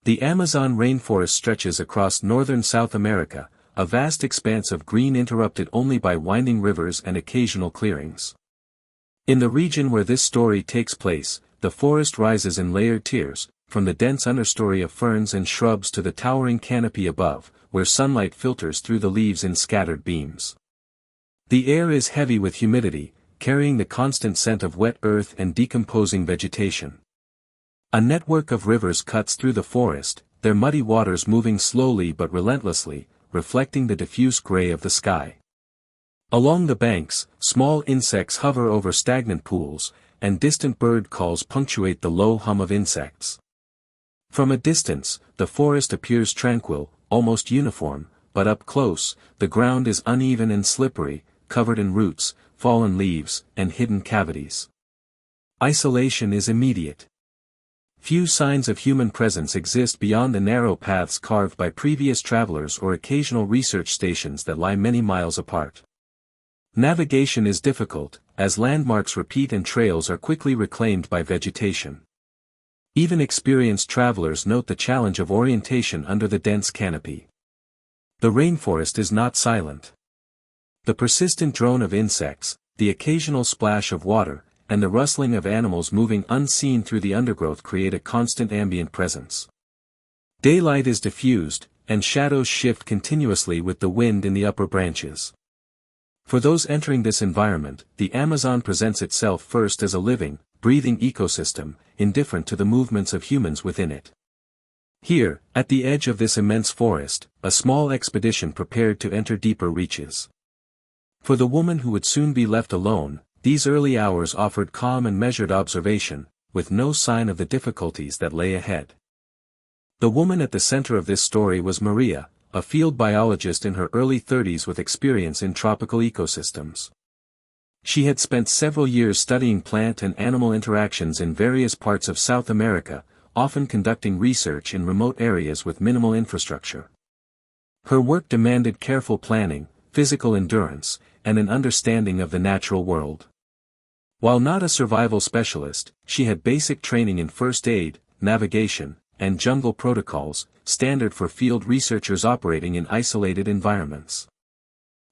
The Amazon rainforest stretches across northern South America, a vast expanse of green interrupted only by winding rivers and occasional clearings. In the region where this story takes place, the forest rises in layered tiers, from the dense understory of ferns and shrubs to the towering canopy above, where sunlight filters through the leaves in scattered beams. The air is heavy with humidity, carrying the constant scent of wet earth and decomposing vegetation. A network of rivers cuts through the forest, their muddy waters moving slowly but relentlessly, reflecting the diffuse gray of the sky. Along the banks, small insects hover over stagnant pools, and distant bird calls punctuate the low hum of insects. From a distance, the forest appears tranquil, almost uniform, but up close, the ground is uneven and slippery, covered in roots, fallen leaves, and hidden cavities. Isolation is immediate. Few signs of human presence exist beyond the narrow paths carved by previous travelers or occasional research stations that lie many miles apart. Navigation is difficult, as landmarks repeat and trails are quickly reclaimed by vegetation. Even experienced travelers note the challenge of orientation under the dense canopy. The rainforest is not silent. The persistent drone of insects, the occasional splash of water, and the rustling of animals moving unseen through the undergrowth create a constant ambient presence. Daylight is diffused, and shadows shift continuously with the wind in the upper branches. For those entering this environment, the Amazon presents itself first as a living, breathing ecosystem, indifferent to the movements of humans within it. Here, at the edge of this immense forest, a small expedition prepared to enter deeper reaches. For the woman who would soon be left alone, these early hours offered calm and measured observation, with no sign of the difficulties that lay ahead. The woman at the center of this story was Maria, a field biologist in her early 30s with experience in tropical ecosystems. She had spent several years studying plant and animal interactions in various parts of South America, often conducting research in remote areas with minimal infrastructure. Her work demanded careful planning, physical endurance, and an understanding of the natural world. While not a survival specialist, she had basic training in first aid, navigation, and jungle protocols, standard for field researchers operating in isolated environments.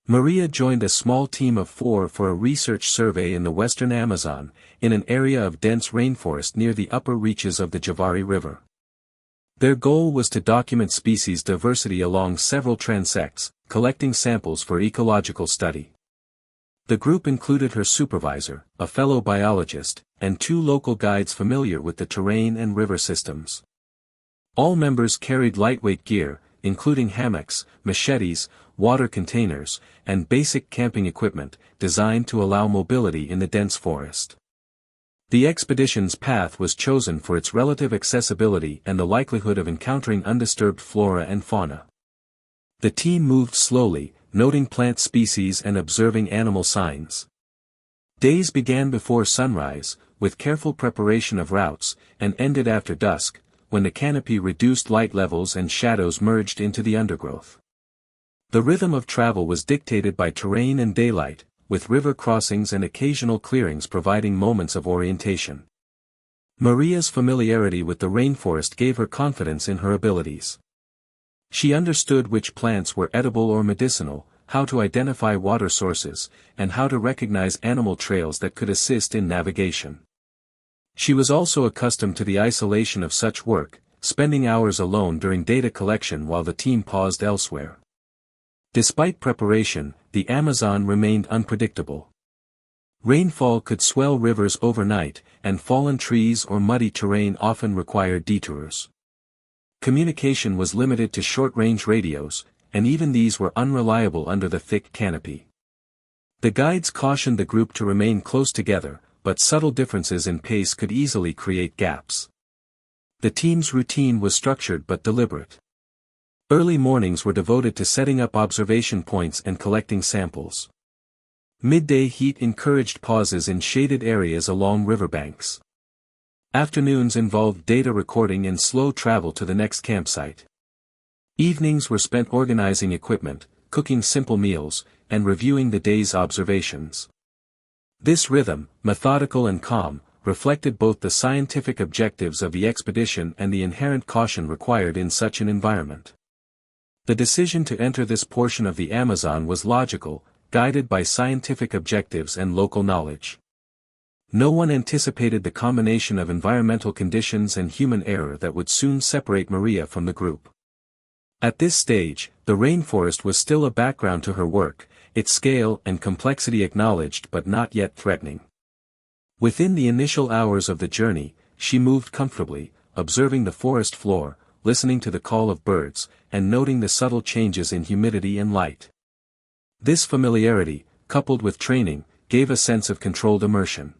Maria joined a small team of 4 for a research survey in the western Amazon, in an area of dense rainforest near the upper reaches of the Javari River. Their goal was to document species diversity along several transects, collecting samples for ecological study. The group included her supervisor, a fellow biologist, and 2 local guides familiar with the terrain and river systems. All members carried lightweight gear, including hammocks, machetes, water containers, and basic camping equipment, designed to allow mobility in the dense forest. The expedition's path was chosen for its relative accessibility and the likelihood of encountering undisturbed flora and fauna. The team moved slowly, noting plant species and observing animal signs. Days began before sunrise, with careful preparation of routes, and ended after dusk, when the canopy reduced light levels and shadows merged into the undergrowth. The rhythm of travel was dictated by terrain and daylight, with river crossings and occasional clearings providing moments of orientation. Maria's familiarity with the rainforest gave her confidence in her abilities. She understood which plants were edible or medicinal, how to identify water sources, and how to recognize animal trails that could assist in navigation. She was also accustomed to the isolation of such work, spending hours alone during data collection while the team paused elsewhere. Despite preparation, the Amazon remained unpredictable. Rainfall could swell rivers overnight, and fallen trees or muddy terrain often required detours. Communication was limited to short-range radios, and even these were unreliable under the thick canopy. The guides cautioned the group to remain close together, but subtle differences in pace could easily create gaps. The team's routine was structured but deliberate. Early mornings were devoted to setting up observation points and collecting samples. Midday heat encouraged pauses in shaded areas along riverbanks. Afternoons involved data recording and slow travel to the next campsite. Evenings were spent organizing equipment, cooking simple meals, and reviewing the day's observations. This rhythm, methodical and calm, reflected both the scientific objectives of the expedition and the inherent caution required in such an environment. The decision to enter this portion of the Amazon was logical, guided by scientific objectives and local knowledge. No one anticipated the combination of environmental conditions and human error that would soon separate Maria from the group. At this stage, the rainforest was still a background to her work, its scale and complexity acknowledged but not yet threatening. Within the initial hours of the journey, she moved comfortably, observing the forest floor, listening to the call of birds, and noting the subtle changes in humidity and light. This familiarity, coupled with training, gave a sense of controlled immersion.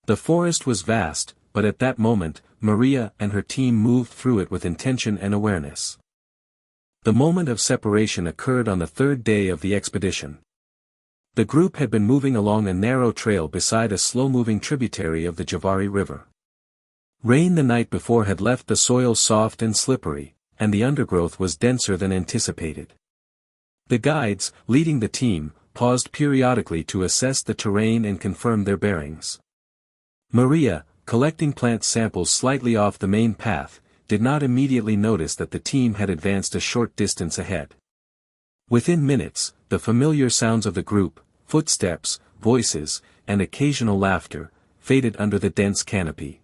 The forest was vast, but at that moment, Maria and her team moved through it with intention and awareness. The moment of separation occurred on the third day of the expedition. The group had been moving along a narrow trail beside a slow-moving tributary of the Javari River. Rain the night before had left the soil soft and slippery, and the undergrowth was denser than anticipated. The guides, leading the team, paused periodically to assess the terrain and confirm their bearings. Maria, collecting plant samples slightly off the main path, did not immediately notice that the team had advanced a short distance ahead. Within minutes, the familiar sounds of the group, footsteps, voices, and occasional laughter, faded under the dense canopy.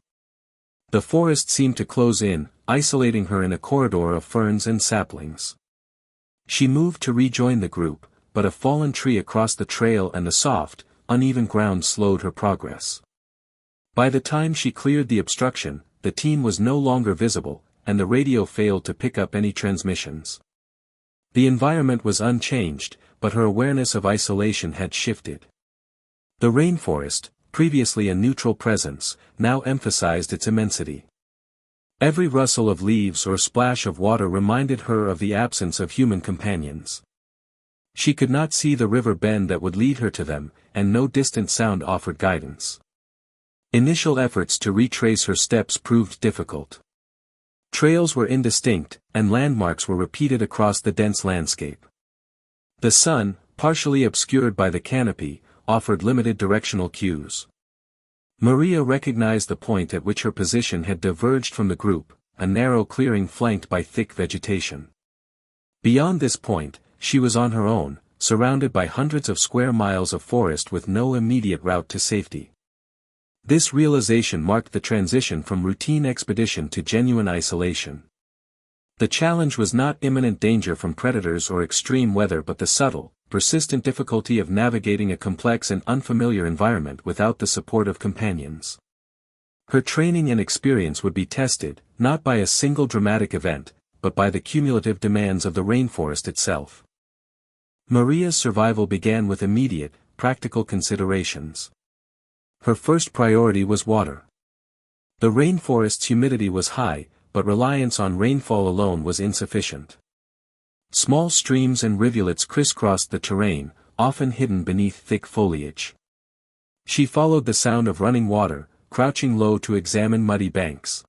The forest seemed to close in, isolating her in a corridor of ferns and saplings. She moved to rejoin the group, but a fallen tree across the trail and the soft, uneven ground slowed her progress. By the time she cleared the obstruction, the team was no longer visible, and the radio failed to pick up any transmissions. The environment was unchanged, but her awareness of isolation had shifted. The rainforest, previously a neutral presence, now emphasized its immensity. Every rustle of leaves or splash of water reminded her of the absence of human companions. She could not see the river bend that would lead her to them, and no distant sound offered guidance. Initial efforts to retrace her steps proved difficult. Trails were indistinct, and landmarks were repeated across the dense landscape. The sun, partially obscured by the canopy, offered limited directional cues. Maria recognized the point at which her position had diverged from the group, a narrow clearing flanked by thick vegetation. Beyond this point, she was on her own, surrounded by hundreds of square miles of forest with no immediate route to safety. This realization marked the transition from routine expedition to genuine isolation. The challenge was not imminent danger from predators or extreme weather but the subtle, persistent difficulty of navigating a complex and unfamiliar environment without the support of companions. Her training and experience would be tested, not by a single dramatic event, but by the cumulative demands of the rainforest itself. Maria's survival began with immediate, practical considerations. Her first priority was water. The rainforest's humidity was high, but reliance on rainfall alone was insufficient. Small streams and rivulets crisscrossed the terrain, often hidden beneath thick foliage. She followed the sound of running water, crouching low to examine muddy banks.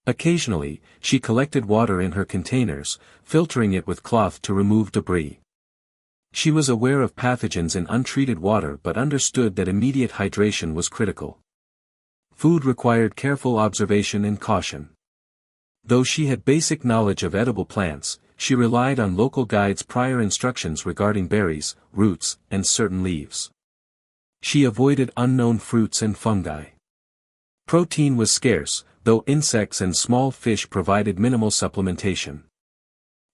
Occasionally, she collected water in her containers, filtering it with cloth to remove debris. She was aware of pathogens in untreated water but understood that immediate hydration was critical. Food required careful observation and caution. Though she had basic knowledge of edible plants, she relied on local guides' prior instructions regarding berries, roots, and certain leaves. She avoided unknown fruits and fungi. Protein was scarce, though insects and small fish provided minimal supplementation.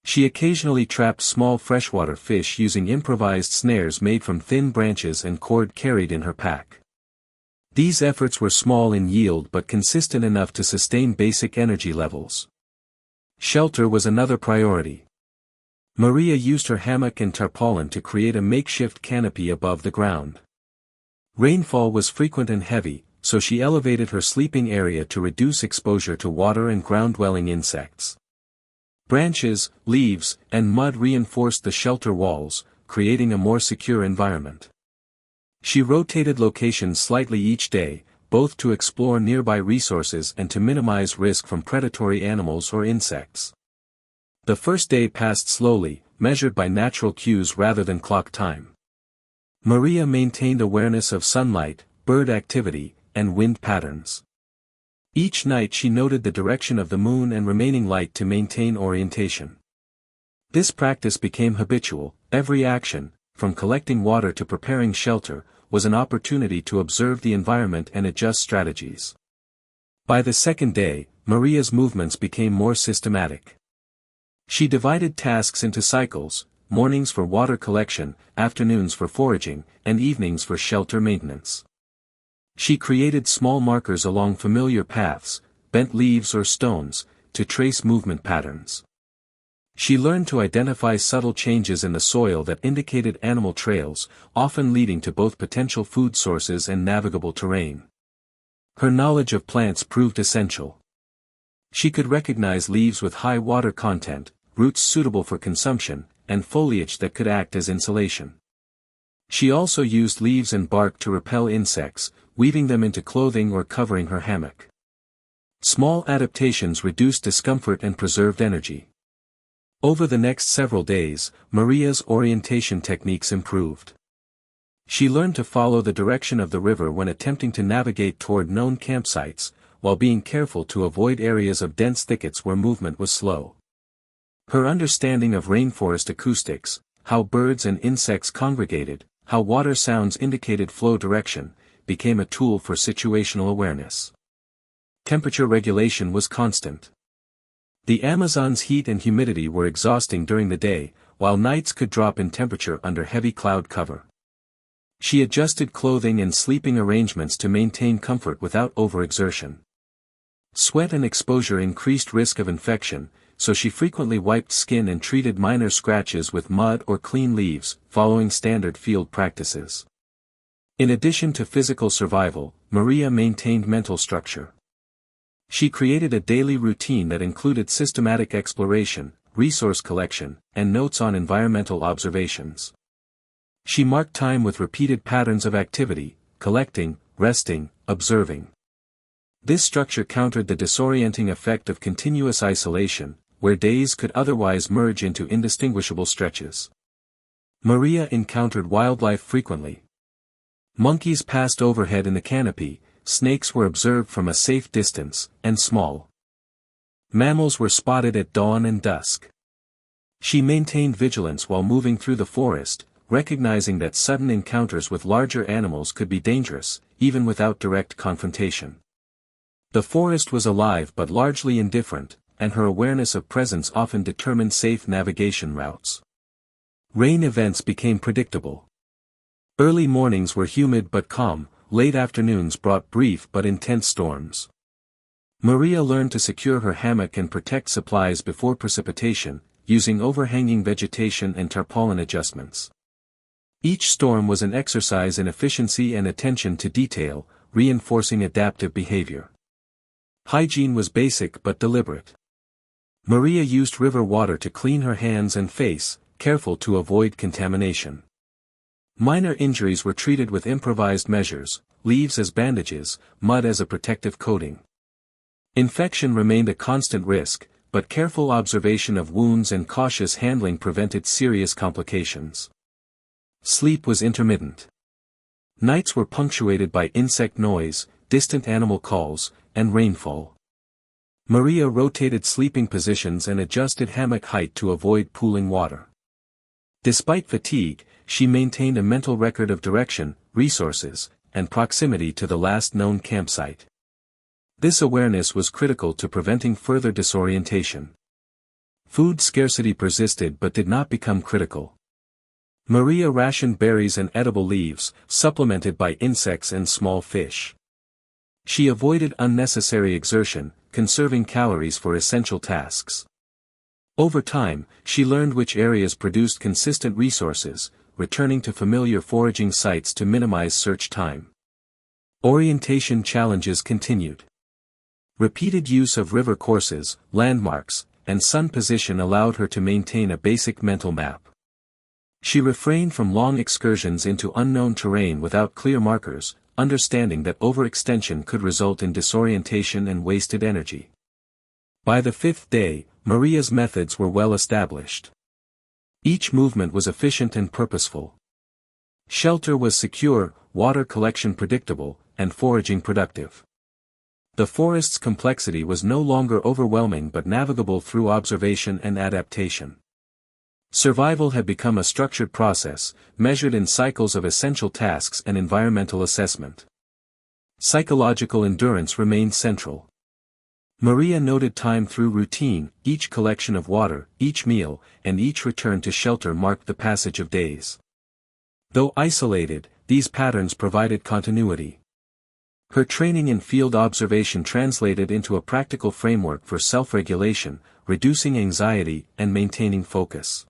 She occasionally trapped small freshwater fish using improvised snares made from thin branches and cord carried in her pack. These efforts were small in yield but consistent enough to sustain basic energy levels. Shelter was another priority. Maria used her hammock and tarpaulin to create a makeshift canopy above the ground. Rainfall was frequent and heavy, so she elevated her sleeping area to reduce exposure to water and ground-dwelling insects. Branches, leaves, and mud reinforced the shelter walls, creating a more secure environment. She rotated locations slightly each day, both to explore nearby resources and to minimize risk from predatory animals or insects. The first day passed slowly, measured by natural cues rather than clock time. Maria maintained awareness of sunlight, bird activity, and wind patterns. Each night she noted the direction of the moon and remaining light to maintain orientation. This practice became habitual. Every action, from collecting water to preparing shelter, was an opportunity to observe the environment and adjust strategies. By the second day, Maria's movements became more systematic. She divided tasks into cycles: mornings for water collection, afternoons for foraging, and evenings for shelter maintenance. She created small markers along familiar paths, bent leaves or stones, to trace movement patterns. She learned to identify subtle changes in the soil that indicated animal trails, often leading to both potential food sources and navigable terrain. Her knowledge of plants proved essential. She could recognize leaves with high water content, roots suitable for consumption, and foliage that could act as insulation. She also used leaves and bark to repel insects, weaving them into clothing or covering her hammock. Small adaptations reduced discomfort and preserved energy. Over the next several days, Maria's orientation techniques improved. She learned to follow the direction of the river when attempting to navigate toward known campsites, while being careful to avoid areas of dense thickets where movement was slow. Her understanding of rainforest acoustics, how birds and insects congregated, how water sounds indicated flow direction, became a tool for situational awareness. Temperature regulation was constant. The Amazon's heat and humidity were exhausting during the day, while nights could drop in temperature under heavy cloud cover. She adjusted clothing and sleeping arrangements to maintain comfort without overexertion. Sweat and exposure increased risk of infection, so she frequently wiped skin and treated minor scratches with mud or clean leaves, following standard field practices. In addition to physical survival, Maria maintained mental structure. She created a daily routine that included systematic exploration, resource collection, and notes on environmental observations. She marked time with repeated patterns of activity: collecting, resting, observing. This structure countered the disorienting effect of continuous isolation, where days could otherwise merge into indistinguishable stretches. Maria encountered wildlife frequently. Monkeys passed overhead in the canopy, snakes were observed from a safe distance, and small mammals were spotted at dawn and dusk. She maintained vigilance while moving through the forest, recognizing that sudden encounters with larger animals could be dangerous, even without direct confrontation. The forest was alive but largely indifferent, and her awareness of presence often determined safe navigation routes. Rain events became predictable. Early mornings were humid but calm, late afternoons brought brief but intense storms. Maria learned to secure her hammock and protect supplies before precipitation, using overhanging vegetation and tarpaulin adjustments. Each storm was an exercise in efficiency and attention to detail, reinforcing adaptive behavior. Hygiene was basic but deliberate. Maria used river water to clean her hands and face, careful to avoid contamination. Minor injuries were treated with improvised measures: leaves as bandages, mud as a protective coating. Infection remained a constant risk, but careful observation of wounds and cautious handling prevented serious complications. Sleep was intermittent. Nights were punctuated by insect noise, distant animal calls, and rainfall. Maria rotated sleeping positions and adjusted hammock height to avoid pooling water. Despite fatigue, she maintained a mental record of direction, resources, and proximity to the last known campsite. This awareness was critical to preventing further disorientation. Food scarcity persisted but did not become critical. Maria rationed berries and edible leaves, supplemented by insects and small fish. She avoided unnecessary exertion, conserving calories for essential tasks. Over time, she learned which areas produced consistent resources, returning to familiar foraging sites to minimize search time. Orientation challenges continued. Repeated use of river courses, landmarks, and sun position allowed her to maintain a basic mental map. She refrained from long excursions into unknown terrain without clear markers, understanding that overextension could result in disorientation and wasted energy. By the fifth day, Maria's methods were well established. Each movement was efficient and purposeful. Shelter was secure, water collection predictable, and foraging productive. The forest's complexity was no longer overwhelming but navigable through observation and adaptation. Survival had become a structured process, measured in cycles of essential tasks and environmental assessment. Psychological endurance remained central. Maria noted time through routine, each collection of water, each meal, and each return to shelter marked the passage of days. Though isolated, these patterns provided continuity. Her training in field observation translated into a practical framework for self-regulation, reducing anxiety and maintaining focus.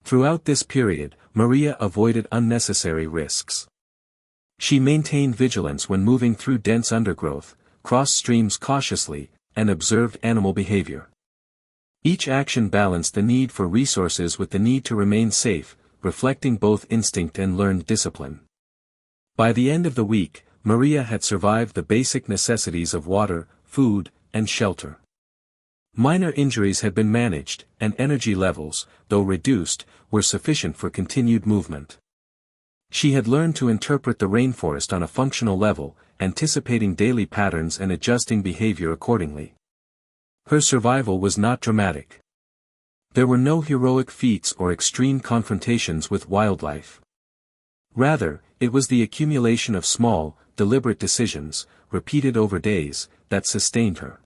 Throughout this period, Maria avoided unnecessary risks. She maintained vigilance when moving through dense undergrowth, crossed streams cautiously, and observed animal behavior. Each action balanced the need for resources with the need to remain safe, reflecting both instinct and learned discipline. By the end of the week, Maria had survived the basic necessities of water, food, and shelter. Minor injuries had been managed, and energy levels, though reduced, were sufficient for continued movement. She had learned to interpret the rainforest on a functional level, anticipating daily patterns and adjusting behavior accordingly. Her survival was not dramatic. There were no heroic feats or extreme confrontations with wildlife. Rather, it was the accumulation of small, deliberate decisions, repeated over days, that sustained her.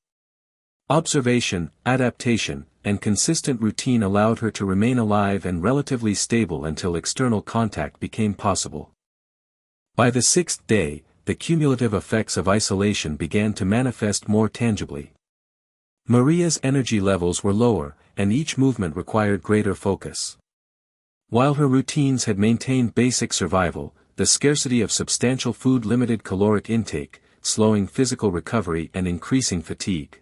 Observation, adaptation, and consistent routine allowed her to remain alive and relatively stable until external contact became possible. By the sixth day, the cumulative effects of isolation began to manifest more tangibly. Maria's energy levels were lower, and each movement required greater focus. While her routines had maintained basic survival, the scarcity of substantial food limited caloric intake, slowing physical recovery and increasing fatigue.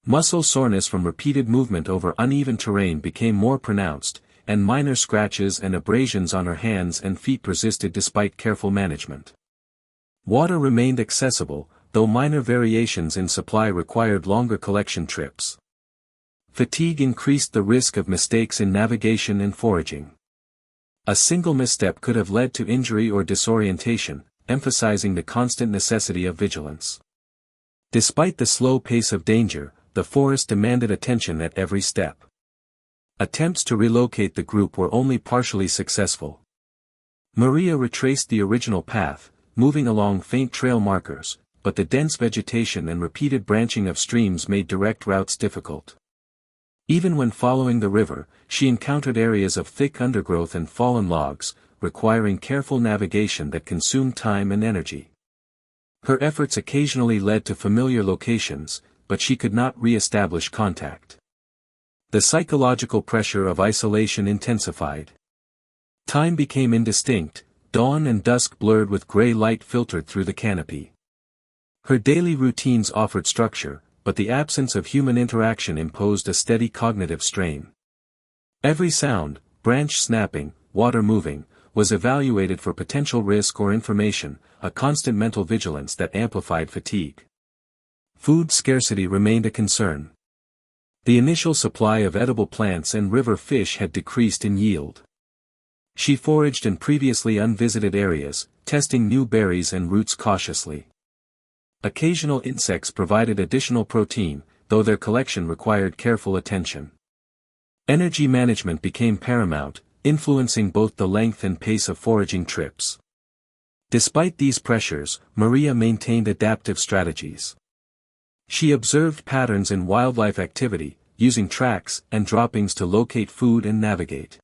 Muscle soreness from repeated movement over uneven terrain became more pronounced, and minor scratches and abrasions on her hands and feet persisted despite careful management. Water remained accessible, though minor variations in supply required longer collection trips. Fatigue increased the risk of mistakes in navigation and foraging. A single misstep could have led to injury or disorientation, emphasizing the constant necessity of vigilance. Despite the slow pace of danger, the forest demanded attention at every step. Attempts to relocate the group were only partially successful. Maria retraced the original path, moving along faint trail markers, but the dense vegetation and repeated branching of streams made direct routes difficult. Even when following the river, she encountered areas of thick undergrowth and fallen logs, requiring careful navigation that consumed time and energy. Her efforts occasionally led to familiar locations, but she could not re-establish contact. The psychological pressure of isolation intensified. Time became indistinct, dawn and dusk blurred with gray light filtered through the canopy. Her daily routines offered structure, but the absence of human interaction imposed a steady cognitive strain. Every sound, branch snapping, water moving, was evaluated for potential risk or information, a constant mental vigilance that amplified fatigue. Food scarcity remained a concern. The initial supply of edible plants and river fish had decreased in yield. She foraged in previously unvisited areas, testing new berries and roots cautiously. Occasional insects provided additional protein, though their collection required careful attention. Energy management became paramount, influencing both the length and pace of foraging trips. Despite these pressures, Maria maintained adaptive strategies. She observed patterns in wildlife activity, using tracks and droppings to locate food and navigate.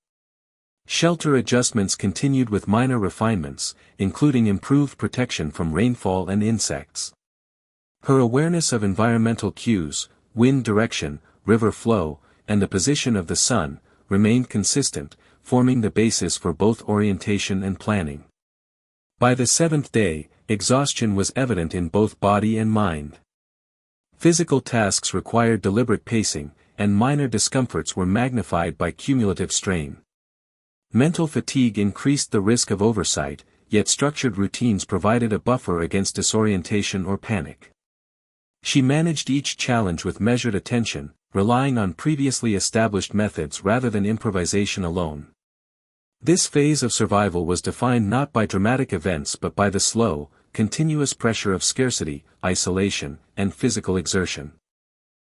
Shelter adjustments continued with minor refinements, including improved protection from rainfall and insects. Her awareness of environmental cues, wind direction, river flow, and the position of the sun, remained consistent, forming the basis for both orientation and planning. By the seventh day, exhaustion was evident in both body and mind. Physical tasks required deliberate pacing, and minor discomforts were magnified by cumulative strain. Mental fatigue increased the risk of oversight, yet structured routines provided a buffer against disorientation or panic. She managed each challenge with measured attention, relying on previously established methods rather than improvisation alone. This phase of survival was defined not by dramatic events but by the slow, continuous pressure of scarcity, isolation, and physical exertion.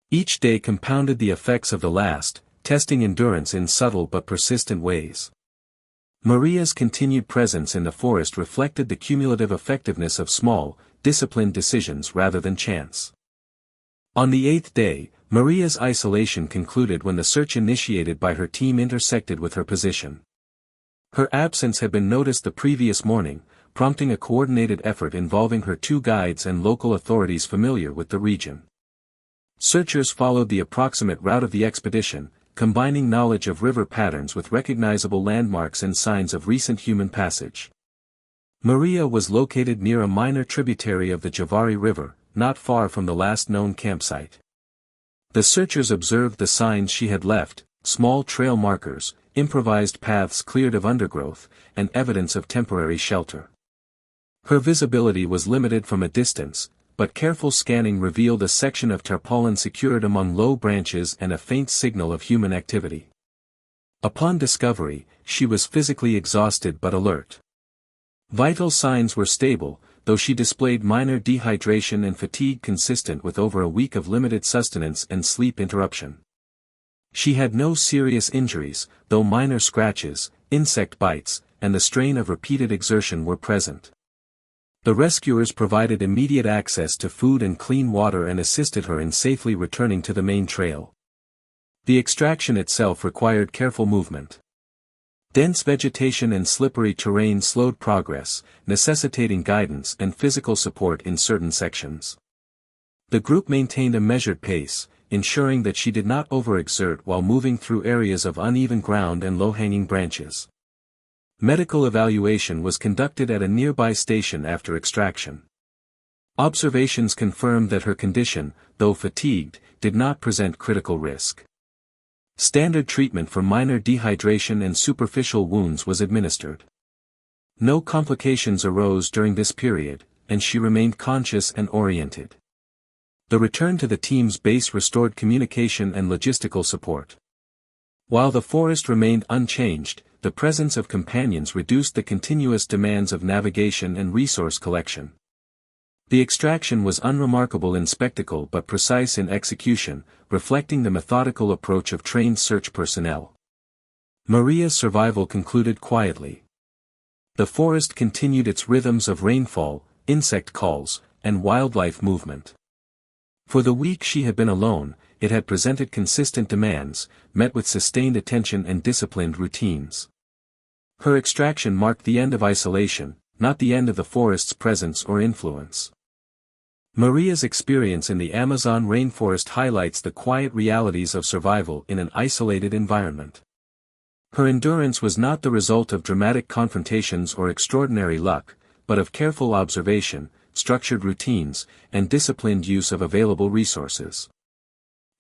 Each day compounded the effects of the last, testing endurance in subtle but persistent ways. Maria's continued presence in the forest reflected the cumulative effectiveness of small, disciplined decisions rather than chance. On the 8th day, Maria's isolation concluded when the search initiated by her team intersected with her position. Her absence had been noticed the previous morning, prompting a coordinated effort involving her 2 guides and local authorities familiar with the region. Searchers followed the approximate route of the expedition, combining knowledge of river patterns with recognizable landmarks and signs of recent human passage. Maria was located near a minor tributary of the Javari River, not far from the last known campsite. The searchers observed the signs she had left, small trail markers, improvised paths cleared of undergrowth, and evidence of temporary shelter. Her visibility was limited from a distance, but careful scanning revealed a section of tarpaulin secured among low branches and a faint signal of human activity. Upon discovery, she was physically exhausted but alert. Vital signs were stable, though she displayed minor dehydration and fatigue consistent with over a week of limited sustenance and sleep interruption. She had no serious injuries, though minor scratches, insect bites, and the strain of repeated exertion were present. The rescuers provided immediate access to food and clean water and assisted her in safely returning to the main trail. The extraction itself required careful movement. Dense vegetation and slippery terrain slowed progress, necessitating guidance and physical support in certain sections. The group maintained a measured pace, ensuring that she did not overexert while moving through areas of uneven ground and low-hanging branches. Medical evaluation was conducted at a nearby station after extraction. Observations confirmed that her condition, though fatigued, did not present critical risk. Standard treatment for minor dehydration and superficial wounds was administered. No complications arose during this period, and she remained conscious and oriented. The return to the team's base restored communication and logistical support. While the forest remained unchanged, the presence of companions reduced the continuous demands of navigation and resource collection. The extraction was unremarkable in spectacle but precise in execution, reflecting the methodical approach of trained search personnel. Maria's survival concluded quietly. The forest continued its rhythms of rainfall, insect calls, and wildlife movement. For the week she had been alone, it had presented consistent demands, met with sustained attention and disciplined routines. Her extraction marked the end of isolation, not the end of the forest's presence or influence. Maria's experience in the Amazon rainforest highlights the quiet realities of survival in an isolated environment. Her endurance was not the result of dramatic confrontations or extraordinary luck, but of careful observation, structured routines, and disciplined use of available resources.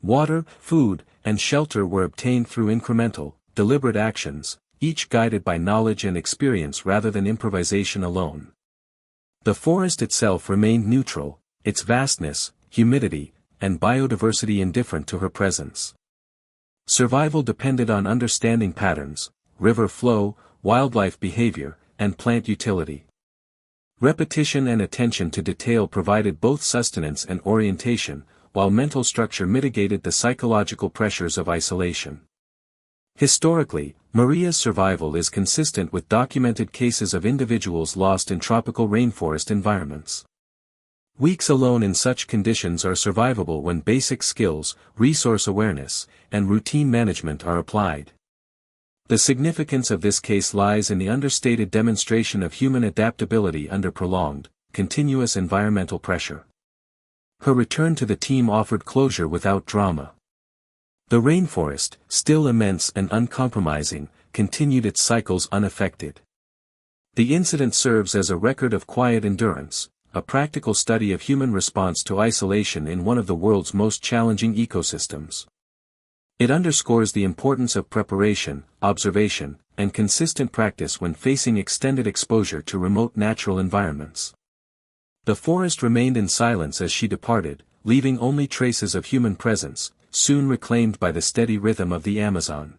Water, food, and shelter were obtained through incremental, deliberate actions, each guided by knowledge and experience rather than improvisation alone. The forest itself remained neutral, its vastness, humidity, and biodiversity indifferent to her presence. Survival depended on understanding patterns, river flow, wildlife behavior, and plant utility. Repetition and attention to detail provided both sustenance and orientation, while mental structure mitigated the psychological pressures of isolation. Historically, Maria's survival is consistent with documented cases of individuals lost in tropical rainforest environments. Weeks alone in such conditions are survivable when basic skills, resource awareness, and routine management are applied. The significance of this case lies in the understated demonstration of human adaptability under prolonged, continuous environmental pressure. Her return to the team offered closure without drama. The rainforest, still immense and uncompromising, continued its cycles unaffected. The incident serves as a record of quiet endurance, a practical study of human response to isolation in one of the world's most challenging ecosystems. It underscores the importance of preparation, observation, and consistent practice when facing extended exposure to remote natural environments. The forest remained in silence as she departed, leaving only traces of human presence, soon reclaimed by the steady rhythm of the Amazon.